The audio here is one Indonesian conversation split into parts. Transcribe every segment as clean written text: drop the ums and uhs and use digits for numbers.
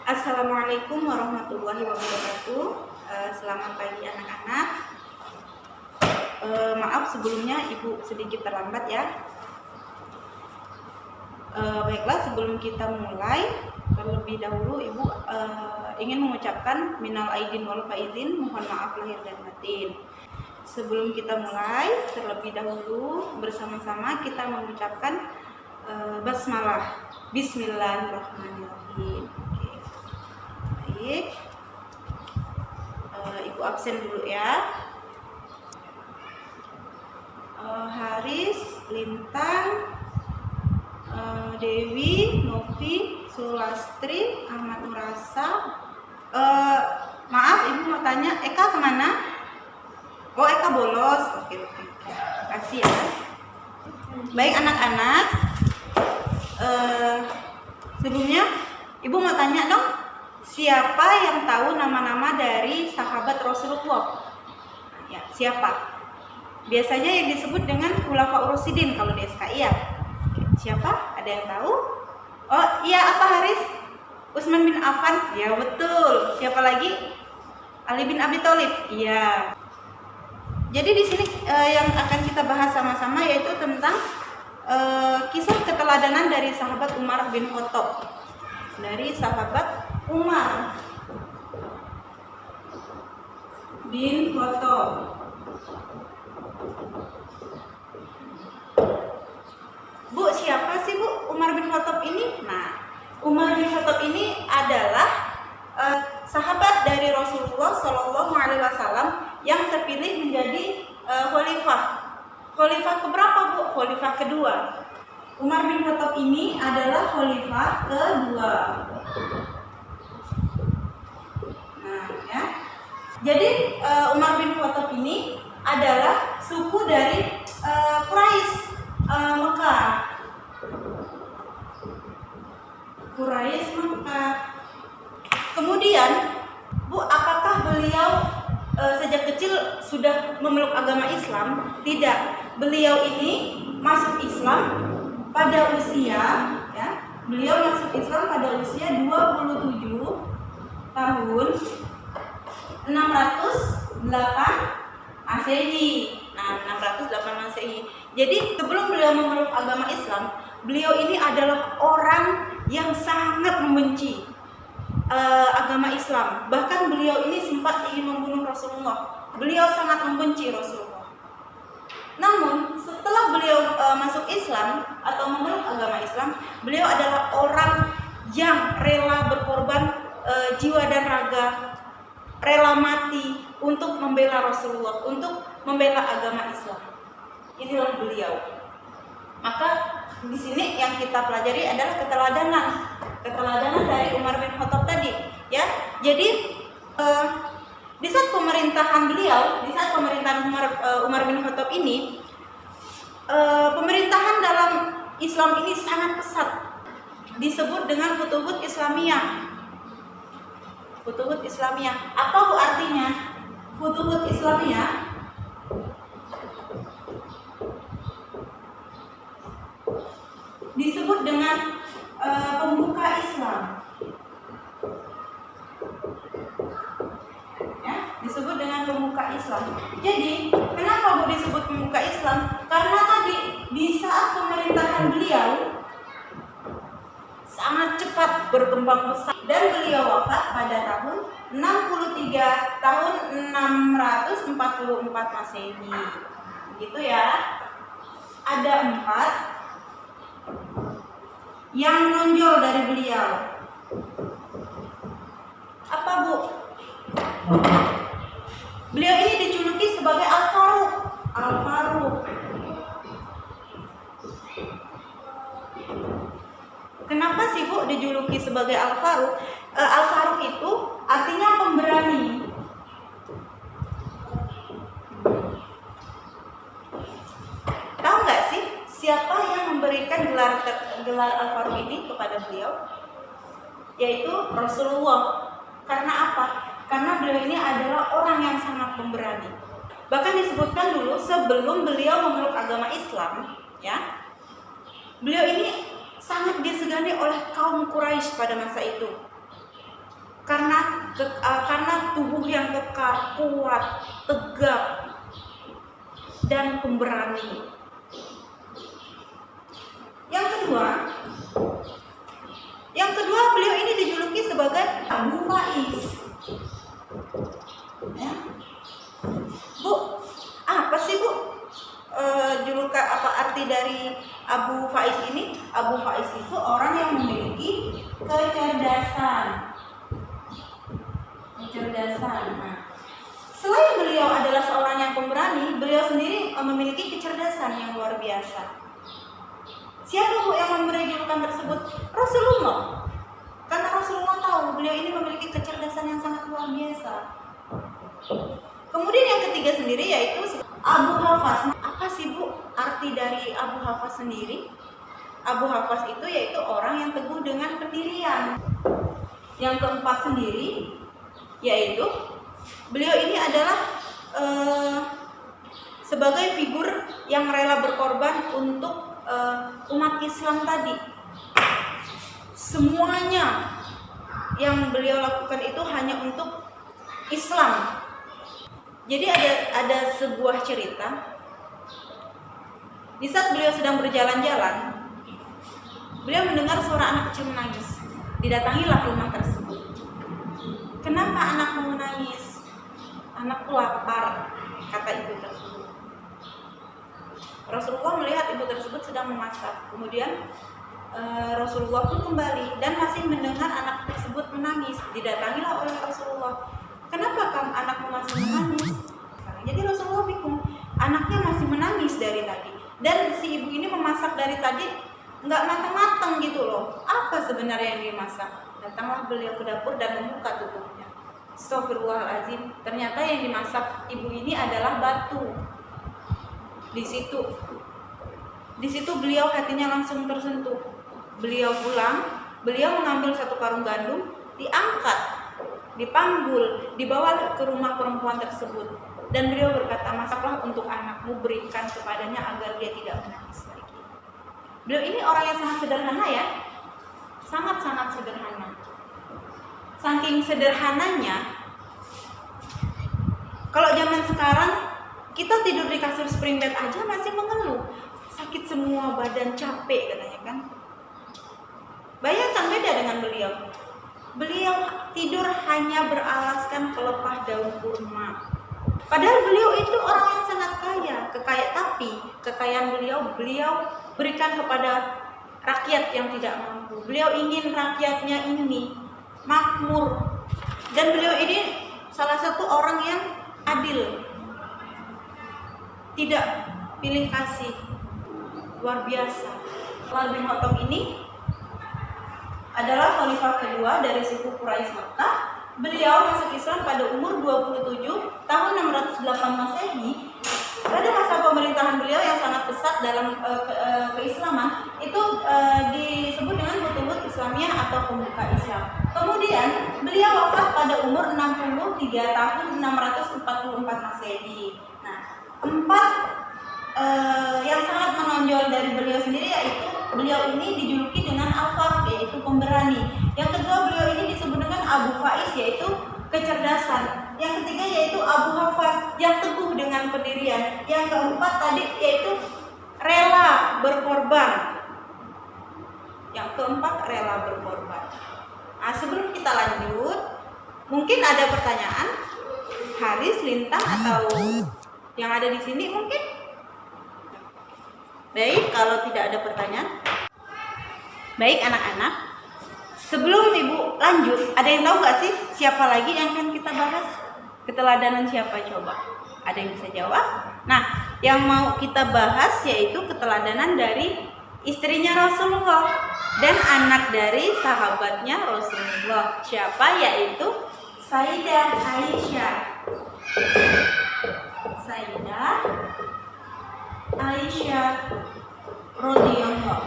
Assalamualaikum warahmatullahi wabarakatuh. Selamat pagi anak-anak. Maaf sebelumnya Ibu sedikit terlambat ya. Baiklah, sebelum kita mulai, terlebih dahulu Ibu ingin mengucapkan minal aidin wal faizin, mohon maaf lahir dan batin. Sebelum kita mulai, terlebih dahulu bersama-sama kita mengucapkan basmalah. Bismillahirrahmanirrahim. Baik, Ibu absen dulu ya. Haris, Lintang, Dewi, Novi, Sulastri, Ahmad Nurasa. Maaf, Ibu mau tanya, Eka kemana? Oh, Eka bolos. Oke. Kasih ya. Baik anak-anak, sebelumnya Ibu mau tanya dong, siapa yang tahu nama-nama dari sahabat Rasulullah? Ya, siapa? Biasanya yang disebut dengan Khulafaur Rasyidin kalau di SKI ya. Siapa? Ada yang tahu? Oh iya, apa Haris? Utsman bin Affan? Ya betul. Siapa lagi? Ali bin Abi Thalib? Iya. Jadi di sini yang akan kita bahas sama-sama yaitu tentang kisah keteladanan dari sahabat Umar bin Khattab. Dari sahabat Umar bin Khattab. Bu, siapa sih Bu Umar bin Khattab ini? Nah, Umar bin Khattab ini adalah sahabat dari Rasulullah Shallallahu Alaihi Wasallam yang terpilih menjadi khalifah. Khalifah keberapa Bu? Khalifah kedua. Umar bin Khattab ini adalah khalifah kedua. Nah, ya. Jadi Umar bin Khattab ini adalah suku dari Quraisy Mekah. Quraisy Mekah. Kemudian, Bu, apakah beliau sejak kecil sudah memeluk agama Islam? Tidak. Beliau ini masuk Islam pada usia, ya. Beliau masuk Islam pada usia 27 tahun 608 Masehi. Nah, 608 Masehi. Jadi sebelum beliau memeluk agama Islam, beliau ini adalah orang yang sangat membenci agama Islam. Bahkan beliau ini sempat ingin membunuh Rasulullah. Beliau sangat membenci Rasulullah. Namun setelah beliau masuk Islam atau memeluk agama Islam, beliau adalah orang yang rela berkorban jiwa dan raga, rela mati untuk membela Rasulullah, untuk membela agama Islam. Inilah beliau. Maka di sini yang kita pelajari adalah keteladanan dari Umar bin Khattab tadi, ya. Jadi di saat pemerintahan beliau, di saat pemerintahan Umar bin Khattab ini, pemerintahan dalam Islam ini sangat pesat, disebut dengan Futuhut Islamiyah. Futuhut Islamiyah. Apa Bu artinya? Futuhut Islamiyah disebut dengan pembuka Islam. Ya, disebut dengan pembuka Islam. Jadi, kenapa Bu disebut pembuka Islam? Karena tadi di saat pemerintahan beliau sangat cepat berkembang pesat dan beliau wafat pada tahun 63 tahun 644 Masehi. Gitu ya. Ada 4 yang menonjol dari beliau. Apa Bu? Beliau ini dijuluki sebagai Al-Faruq. Al-Faruq. Kenapa sih Bu dijuluki sebagai Al-Faruq? Al-Faruq itu artinya pemberani. Tahu nggak sih siapa yang memberikan gelar Al-Faruq ini kepada beliau? Yaitu Rasulullah. Karena apa? Karena beliau ini adalah orang yang sangat pemberani. Bahkan disebutkan dulu sebelum beliau memeluk agama Islam, ya, beliau ini sangat disegani oleh kaum Quraisy pada masa itu. karena tubuh yang kekar, kuat, tegap, dan pemberani. Yang kedua, beliau ini dijuluki sebagai Abu Faiz. Ya. Bu, apa sih Bu julukan, apa arti dari Abu Faiz ini? Abu Faiz itu orang yang memiliki kecerdasan. Nah, selain beliau adalah seorang yang pemberani, beliau sendiri memiliki kecerdasan yang luar biasa. Siapa Bu yang memberi julukan tersebut? Rasulullah. Karena Rasulullah tahu beliau ini memiliki kecerdasan yang sangat luar biasa. Kemudian yang ketiga sendiri yaitu Abu Hafaz. Apa sih Bu arti dari Abu Hafaz sendiri? Abu Hafaz itu yaitu orang yang teguh dengan pendirian. Yang keempat sendiri yaitu beliau ini adalah sebagai figur yang rela berkorban untuk umat Islam tadi. Semuanya yang beliau lakukan itu hanya untuk Islam. Jadi ada sebuah cerita. Di saat beliau sedang berjalan-jalan, beliau mendengar suara anak kecil menangis. Didatangilah rumah tersebut. Kenapa anakmu menangis? Anakku lapar, kata ibu tersebut. Rasulullah melihat ibu tersebut sedang memasak. Kemudian Rasulullah pun kembali dan masih mendengar anak tersebut menangis. Didatangilah oleh Rasulullah. Kenapa kamu anakmu masih menangis? Jadi Rasulullah bingung. Anaknya masih menangis dari tadi. Dan si ibu ini memasak dari tadi nggak matang-matang gitu loh. Apa sebenarnya yang dimasak? Datanglah beliau ke dapur dan membuka tutupnya. Astagfirullahaladzim. Ternyata yang dimasak ibu ini adalah batu. Di situ beliau hatinya langsung tersentuh. Beliau pulang, beliau mengambil satu karung gandum, diangkat, dipanggul, dibawa ke rumah perempuan tersebut. Dan beliau berkata, masaklah untuk anakmu, berikan kepadanya agar dia tidak menangis lagi. Beliau ini orang yang sangat sederhana ya, sangat-sangat sederhana. Saking sederhananya, kalau zaman sekarang kita tidur di kasur spring bed aja masih mengeluh, sakit semua badan, capek katanya kan. Bayangkan beda dengan beliau. Beliau tidur hanya beralaskan pelepah daun kurma. Padahal beliau itu orang yang sangat kaya, tapi kekayaan beliau berikan kepada rakyat yang tidak mampu. Beliau ingin rakyatnya ini makmur. Dan beliau ini salah satu orang yang adil. Tidak pilih kasih. Luar biasa. Umar bin Khattab ini adalah khalifah kedua dari suku Quraisy Makkah. Beliau masuk Islam pada umur 27 tahun 608 Masehi. Pada masa pemerintahan beliau yang sangat pesat dalam keislaman itu disebut dengan Butulul Islamiyah atau pembuka Islam. Kemudian beliau wafat pada umur 63 tahun 644 Masehi. Nah, yang sangat menonjol dari beliau sendiri yaitu beliau ini dijuluki dengan Al-Faruq, yaitu pemberani. Yang kedua, beliau ini disebut dengan Abu Faiz, yaitu kecerdasan. Yang ketiga yaitu Abu Hafaz, yang teguh dengan pendirian. Yang keempat tadi yaitu rela berkorban. Nah, sebelum kita lanjut, mungkin ada pertanyaan, Haris, Lintang, atau yang ada di sini mungkin? Baik, kalau tidak ada pertanyaan. Baik anak-anak, sebelum Ibu lanjut, ada yang tahu nggak sih siapa lagi yang akan kita bahas? Keteladanan siapa coba? Ada yang bisa jawab? Nah, yang mau kita bahas yaitu keteladanan dari istrinya Rasulullah dan anak dari sahabatnya Rasulullah. Siapa? Yaitu Sayyidah Aisyah. Sayyidah Aisyah radhiyallahu.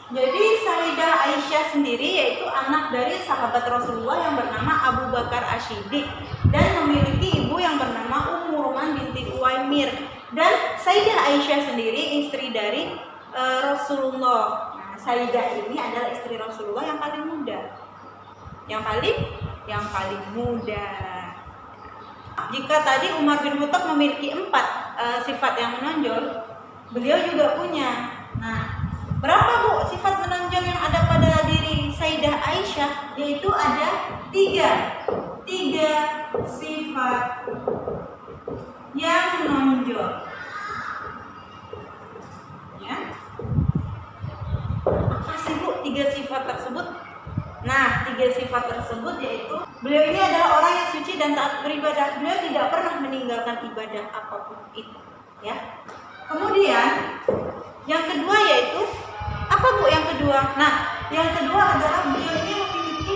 Jadi Sayyidah Aisyah sendiri yaitu anak dari sahabat Rasulullah yang bernama Abu Bakar Asy-Siddiq dan memiliki ibu yang bernama Ummu Ruman binti Uwaimir. Dan Sayyidah Aisyah sendiri istri dari Rasulullah. Nah, Sayyidah ini adalah istri Rasulullah yang paling muda. yang paling muda. Jika tadi Umar bin Khattab memiliki 4 sifat yang menonjol, beliau juga punya. Nah, berapa Bu sifat menonjol yang ada pada diri Sayyidah Aisyah? Yaitu ada 3 sifat yang menonjol. Ya. Apa sih Bu 3 sifat tersebut? Nah, 3 sifat tersebut yaitu beliau ini adalah orang yang suci dan taat beribadah. Beliau tidak pernah meninggalkan ibadah apapun itu, ya. Kemudian yang kedua yaitu apa Bu yang kedua? Nah, yang kedua adalah beliau ini memiliki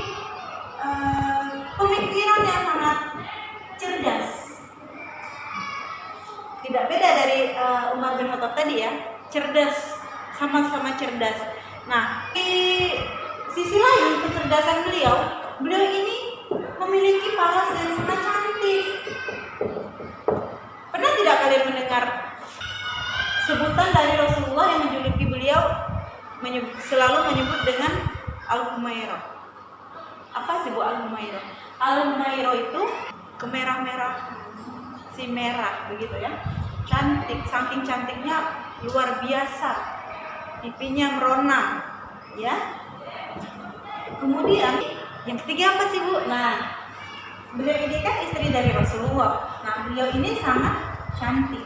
pemikiran yang sangat cerdas. Tidak beda dari Umar bin Khattab tadi ya, cerdas, sama-sama cerdas. Nah, di sisi lain kecerdasan beliau ini memiliki paras dan sangat cantik. Pernah tidak kalian mendengar sebutan dari Rasulullah yang menjuluki beliau selalu menyebut dengan Al-Humairah? Apa sih Bu Al-Humairah? Al-Humairah itu kemerah-merah, si merah begitu ya. Cantik, saking cantiknya luar biasa. Pipinya merona, ya. Kemudian yang ketiga apa sih Bu? Nah, beliau ini kan istri dari Rasulullah. Nah, beliau ini sangat cantik.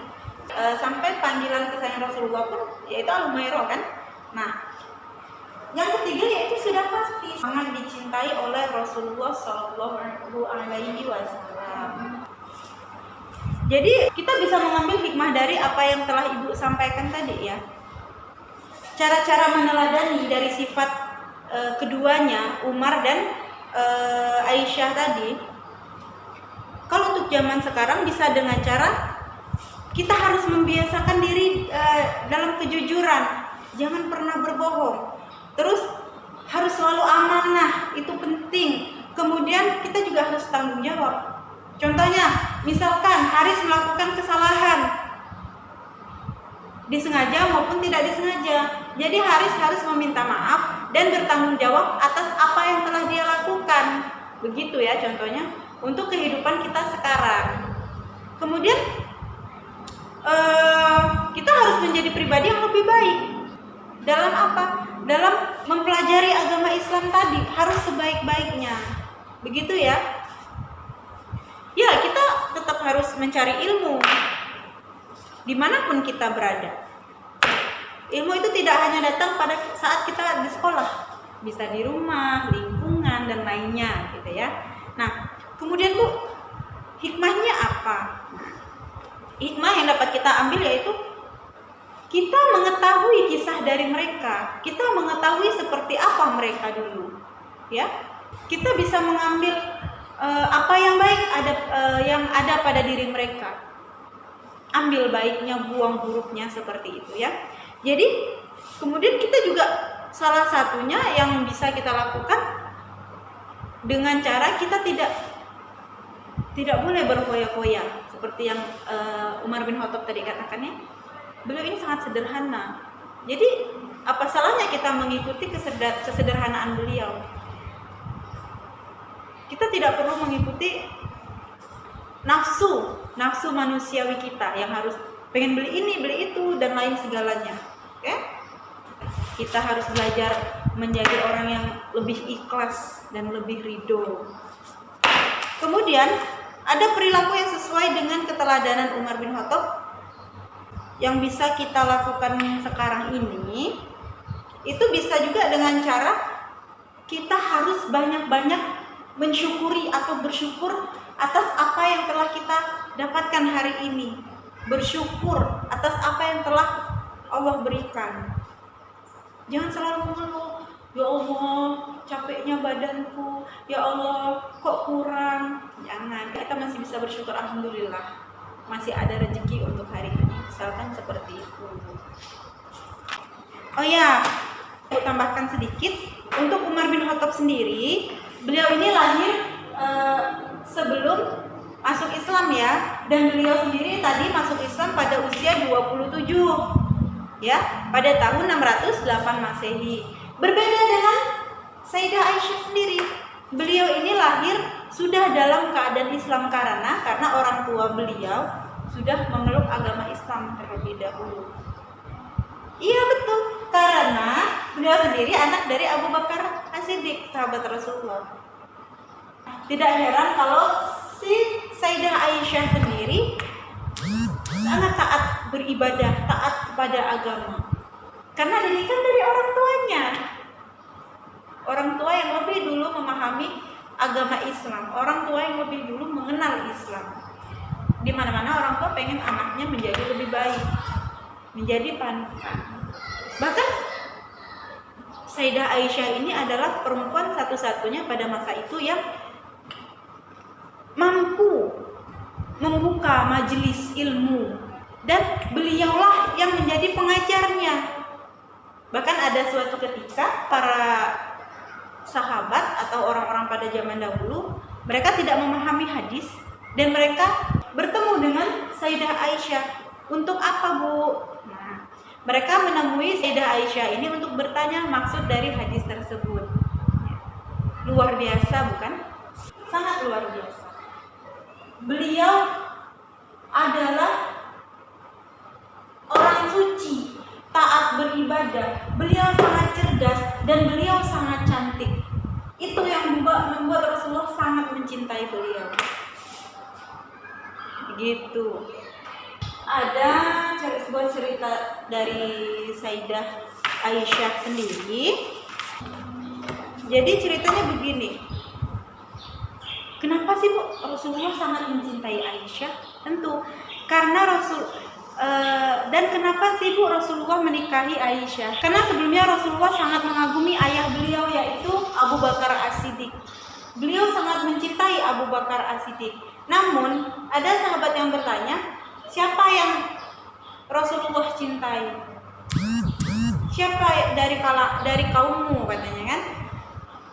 Sampai panggilan kesayangan Rasulullah pun yaitu Al-Humairah kan. Nah, yang ketiga yaitu sudah pasti sangat dicintai oleh Rasulullah SAW. Jadi kita bisa mengambil hikmah dari apa yang telah Ibu sampaikan tadi ya. Cara-cara meneladani dari sifat keduanya Umar dan Aisyah tadi. Kalau untuk zaman sekarang bisa dengan cara kita harus membiasakan diri dalam kejujuran, jangan pernah berbohong. Terus harus selalu amanah, itu penting. Kemudian kita juga harus tanggung jawab. Contohnya, misalkan Haris melakukan kesalahan, disengaja maupun tidak disengaja. Jadi Haris harus meminta maaf dan bertanggung jawab atas apa yang telah dia lakukan. Begitu ya contohnya untuk kehidupan kita sekarang. Kemudian kita harus menjadi pribadi yang lebih baik. Dalam apa? Dalam mempelajari agama Islam tadi harus sebaik-baiknya. Begitu ya. Ya, kita tetap harus mencari ilmu dimanapun kita berada. Ilmu itu tidak hanya datang pada saat kita di sekolah, bisa di rumah, lingkungan dan lainnya, gitu ya. Nah, kemudian Bu, hikmahnya apa? Hikmah yang dapat kita ambil yaitu kita mengetahui kisah dari mereka, kita mengetahui seperti apa mereka dulu, ya. Kita bisa mengambil apa yang baik yang ada pada diri mereka. Ambil baiknya, buang buruknya seperti itu ya. Jadi kemudian kita juga salah satunya yang bisa kita lakukan dengan cara kita tidak boleh berfoya-foya seperti yang Umar bin Khattab tadi katakan ya. Beliau ini sangat sederhana. Jadi apa salahnya kita mengikuti kesederhanaan beliau? Kita tidak perlu mengikuti nafsu manusiawi kita yang harus pengen beli ini, beli itu dan lain segalanya. Oke? Kita harus belajar menjadi orang yang lebih ikhlas dan lebih ridho. Kemudian ada perilaku yang sesuai dengan keteladanan Umar bin Khattab yang bisa kita lakukan sekarang ini. Itu bisa juga dengan cara kita harus banyak-banyak mensyukuri atau bersyukur atas apa yang telah kita dapatkan hari ini. Bersyukur atas apa yang telah Allah berikan. Jangan selalu mengeluh, ya Allah capeknya badanku, ya Allah kok kurang. Jangan, kita masih bisa bersyukur, alhamdulillah masih ada rezeki untuk hari ini. Misalkan seperti itu. Oh ya, aku tambahkan sedikit untuk Umar bin Khattab sendiri. Beliau ini lahir sebelum masuk Islam ya, dan beliau sendiri tadi masuk Islam pada usia 27 ya, pada tahun 608 Masehi. Berbeda dengan Sayyidah Aisyah sendiri. beliau ini lahir sudah dalam keadaan Islam karena orang tua beliau sudah memeluk agama Islam terlebih dahulu. Iya betul, karena beliau sendiri anak dari Abu Bakar As-Siddiq, sahabat Rasulullah. Tidak heran kalau si Sayyidah Aisyah sendiri sangat taat beribadah, taat kepada agama. Karena didikan dari orang tuanya. Orang tua yang lebih dulu memahami agama Islam, orang tua yang lebih dulu mengenal Islam. Di mana-mana orang tua pengen anaknya menjadi lebih baik, menjadi panutan. Bahkan Sayyidah Aisyah ini adalah perempuan satu-satunya pada masa itu yang mampu membuka majelis ilmu, dan beliaulah yang menjadi pengajarnya. Bahkan ada suatu ketika para sahabat atau orang-orang pada zaman dahulu, mereka tidak memahami hadis dan mereka bertemu dengan Sayyidah Aisyah. Untuk apa, Bu? Nah, mereka menemui Sayyidah Aisyah ini untuk bertanya maksud dari hadis tersebut. Luar biasa, bukan? Sangat luar biasa. Beliau adalah orang suci, taat beribadah. Beliau sangat cerdas dan beliau sangat cantik. Itu yang membuat Rasulullah sangat mencintai beliau. Begitu. Ada sebuah cerita dari Sayyidah Aisyah sendiri. Jadi ceritanya begini. Kenapa sih, Bu, Rasulullah sangat mencintai Aisyah? Tentu karena dan kenapa sih, Bu, Rasulullah menikahi Aisyah? Karena sebelumnya Rasulullah sangat mengagumi ayah beliau, yaitu Abu Bakar As-Siddiq. Beliau sangat mencintai Abu Bakar As-Siddiq. Namun ada sahabat yang bertanya, siapa yang Rasulullah cintai? Siapa dari kaummu, katanya kan?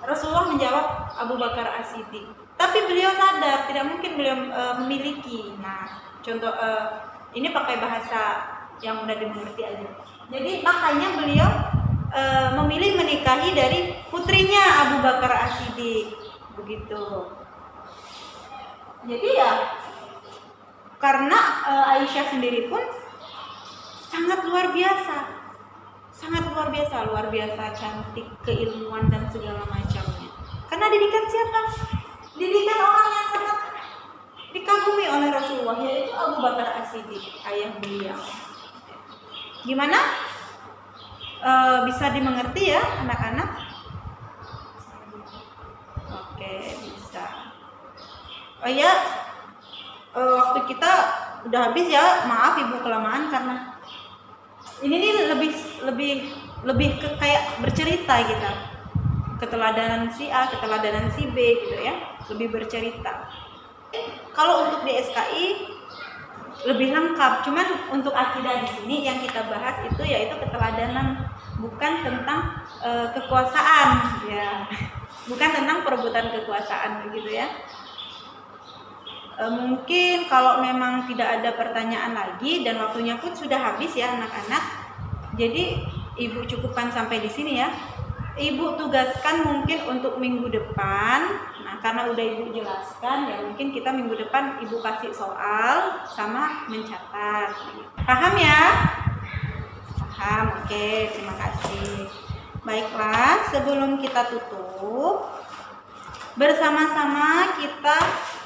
Rasulullah menjawab Abu Bakar As-Siddiq. Tapi beliau sadar tidak mungkin beliau memiliki. Nah, contoh ini pakai bahasa yang mudah dimengerti aja. Jadi makanya beliau memilih menikahi dari putrinya Abu Bakar As-Siddiq. Begitu. Jadi ya karena Aisyah sendiri pun sangat luar biasa. Luar biasa cantik, keilmuan dan segala macamnya. Karena didikan siapa? Didikan orang yang sangat dikagumi oleh Rasulullah, yaitu Abu Bakar As-Siddiq, ayah beliau. Gimana? Bisa dimengerti ya anak-anak? Oke, bisa. Oh ya, waktu kita udah habis ya. Maaf Ibu kelamaan karena ini nih lebih ke kayak bercerita gitu. Keteladanan si A, keteladanan si B gitu ya. Lebih bercerita. Kalau untuk di SKI lebih lengkap, cuman untuk akidah di sini yang kita bahas itu yaitu keteladanan, bukan tentang kekuasaan ya. Bukan tentang perebutan kekuasaan begitu ya. Mungkin kalau memang tidak ada pertanyaan lagi dan waktunya pun sudah habis ya anak-anak. Jadi Ibu cukupkan sampai di sini ya. Ibu tugaskan mungkin untuk minggu depan. Nah, karena udah Ibu jelaskan ya, mungkin kita minggu depan Ibu kasih soal sama mencatat. Paham ya? Paham. Oke, terima kasih. Baiklah, sebelum kita tutup, bersama-sama kita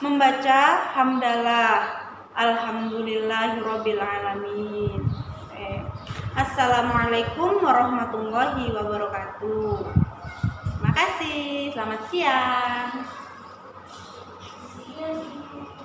membaca hamdalah. Alhamdulillahirabbil alamin. Assalamualaikum warahmatullahi wabarakatuh. Terima kasih. Selamat siang.